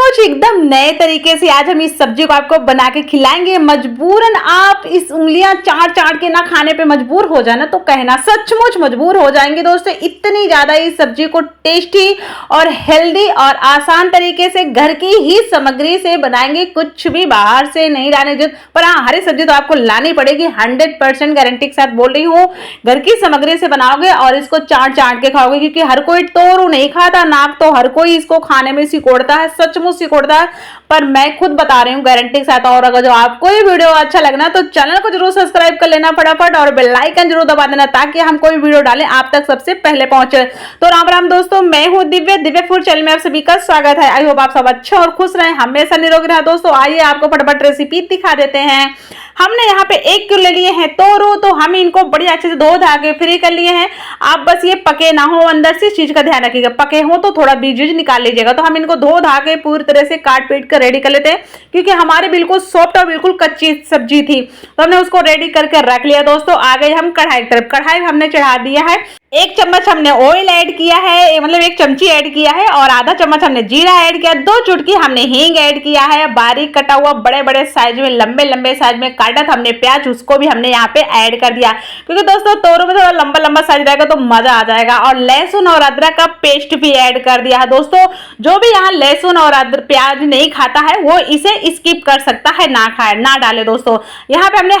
सचमुच एकदम नए तरीके से आज हम इस सब्जी को आपको बना के खिलाएंगे। मजबूरन आप इस उंगलियां चाट चाट के ना खाने पे मजबूर हो जाए ना तो कहना सचमुच मजबूर हो जाएंगे दोस्तों। इतनी ज्यादा इस सब्जी को टेस्टी और हेल्दी और आसान तरीके से घर की ही सामग्री से बनाएंगे, कुछ भी बाहर से नहीं लाने की। पर हाँ, हरी सब्जी तो आपको लानी पड़ेगी, 100% गारंटी के साथ बोल रही हूँ। घर की सामग्री से बनाओगे और इसको चाट चाट के खाओगे, क्योंकि हर कोई तोरू नहीं खाता, नाक तो हर कोई इसको खाने में सिकोड़ता है, सचमुच सिकोड़ता है। पर मैं खुद बता रही हूँ गारंटी के साथ। और अगर जो आपको ये वीडियो अच्छा लगना तो चैनल को जरूर सब्सक्राइब कर लेना फटाफट और बेल आइकन जरूर दबा देना, ताकि हम कोई वीडियो डालें आप तक सबसे पहले पहुंचे। तो राम राम दोस्तों, मैं हूँ दिव्य फूड चैनल में आप सभी का स्वागत है। आई होप आप सब अच्छे और खुश रहे, हमेशा निरोगी रहे। दोस्तों आइए आपको फटाफट रेसिपी दिखा देते हैं। हमने यहाँ पे 1 किलो ले लिए हैं तोरू, तो हम इनको बड़ी अच्छे से धो धा के फ्री कर लिए हैं। आप बस ये पके ना हो, अंदर से इस चीज का ध्यान रखिएगा, पके हो तो थोड़ा बीज निकाल लीजिएगा। तो हम इनको धो धा के पूरी तरह से काट पीट कर रेडी कर लेते हैं, क्योंकि हमारे बिल्कुल सॉफ्ट और बिल्कुल कच्ची सब्जी थी, तो हमने उसको रेडी करके रख लिया। दोस्तों आ गए हम कढ़ाई की तरफ। कढ़ाई हमने चढ़ा दिया है, 1 चम्मच हमने ऑयल ऐड किया है, मतलब 1 चमची ऐड किया है, और आधा चम्मच हमने जीरा ऐड किया, 2 चुटकी हमने हींग ऐड किया है। बारीक कटा हुआ बड़े बड़े साइज में, लंबे लंबे साइज में काटा था हमने प्याज, उसको भी हमने यहाँ पे ऐड कर दिया, क्योंकि दोस्तों तोरू में थोड़ा लंबा लंबा साइज रहेगा तो मजा आ जाएगा। और लहसुन और अदरक का पेस्ट भी ऐड कर दिया है। दोस्तों जो भी यहाँ लहसुन और अदरक प्याज नहीं खाता है वो इसे स्किप कर सकता है, ना खाए ना डाले। दोस्तों यहाँ पे हमने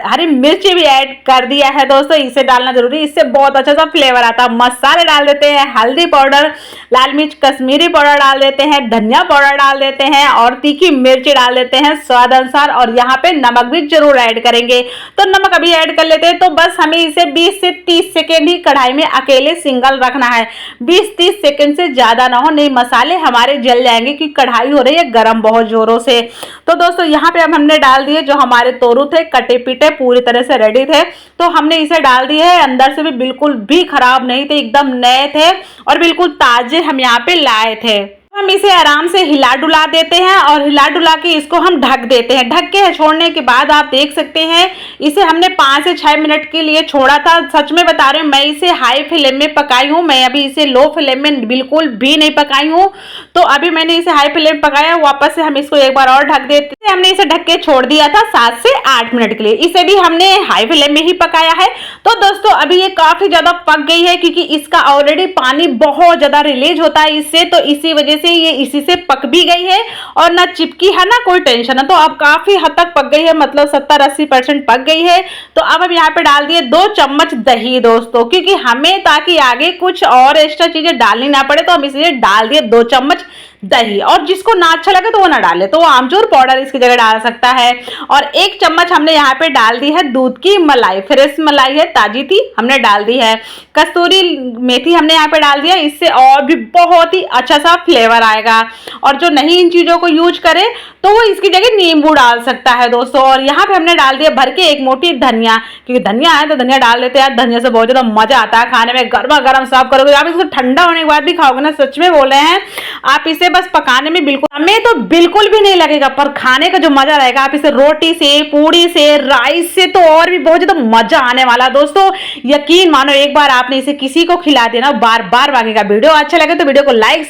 हरी मिर्ची भी ऐड कर दिया है। दोस्तों इसे डालना जरूरी, इससे बहुत अच्छा सा फ्लेवर आता है। मसाले डाल देते हैं, हल्दी पाउडर, लाल मिर्च कश्मीरी पाउडर डाल देते हैं, धनिया पाउडर डाल देते हैं, और तीखी मिर्ची डाल देते हैं स्वाद अनुसार। और यहाँ पे नमक भी जरूर ऐड करेंगे, तो नमक अभी ऐड कर लेते हैं। तो बस हमें इसे 20 से 30 सेकेंड ही कढ़ाई में अकेले सिंगल रखना है, 20-30 सेकेंड से ज्यादा ना हो, नहीं मसाले हमारे जल जाएंगे, क्योंकि कढ़ाई हो रही है गर्म बहुत जोरों से। तो दोस्तों यहाँ पे हमने डाल दिए जो हमारे तोरू थे, कटे पीटे पूरी तरह से रेडी थे, तो हमने इसे डाल दिए है। अंदर से भी बिल्कुल भी खराब नहीं थे, एकदम नए थे और बिल्कुल ताजे हम यहाँ पे लाए थे। हम इसे आराम से हिला डुला देते हैं, और हिला डुला के इसको हम ढक देते हैं। ढक के छोड़ने के बाद आप देख सकते हैं इसे हमने 5 से 6 मिनट के लिए छोड़ा था। सच में बता रही हूँ, मैं इसे हाई फ्लेम में पकाई हूँ, मैं अभी इसे लो फ्लेम में बिल्कुल भी नहीं पकाई हूँ। तो अभी मैंने इसे हाई फ्लेम में पकाया, वापस से हम इसको एक बार और ढक देते हैं। हमने इसे ढक के छोड़ दिया था 7 से 8 मिनट के लिए, इसे भी हमने हाई फ्लेम में ही पकाया है। तो दोस्तों अभी ये काफी ज्यादा पक गई है, क्योंकि इसका ऑलरेडी पानी बहुत ज्यादा रिलीज होता है इससे, तो इसी वजह से ये इसी से पक भी गई है और ना चिपकी है ना कोई टेंशन है। तो अब काफी हद तक पक गई है, मतलब 70-80% पक गई है। तो अब हम यहाँ पे डाल दिए 2 चम्मच दही दोस्तों, क्योंकि हमें ताकि आगे कुछ और एक्स्ट्रा चीजें डालनी ना पड़े, तो हम इसलिए डाल दिए 2 चम्मच दही। और जिसको ना अच्छा लगे तो वो ना डाले, तो वो आमचूर पाउडर इसकी जगह डाल सकता है। और 1 चम्मच हमने यहाँ पे डाल दी है दूध की मलाई, फ्रेश मलाई है, ताजी थी, हमने डाल दी है। कस्तूरी मेथी हमने यहाँ पे डाल दिया, इससे और भी बहुत ही अच्छा सा फ्लेवर आएगा। और जो नहीं इन चीजों को यूज करे तो वो इसकी जगह नींबू डाल सकता है दोस्तों। और यहाँ पे हमने डाल दिया भर के 1 मोटी धनिया, क्योंकि धनिया है तो धनिया डाल देते हैं। धनिया से बहुत ज्यादा मजा आता है खाने में, गर्मा गर्म सर्व करोगे। आप इसको ठंडा होने के बाद भी खाओगे ना, सच में बोल रहे हैं, आप इसे बस पकाने में बिल्कुल, हमें तो बिल्कुल भी नहीं लगेगा, पर खाने का जो मजा रहेगा, आप इसे रोटी से, पूड़ी से, राइस से तो और भी बहुत ज्यादा मजा आने वाला दोस्तों। यकीन मानो, एक बार आपने इसे किसी को खिला देना बार बार मांगेगा। वीडियो अच्छा लगे तो वीडियो को लाइक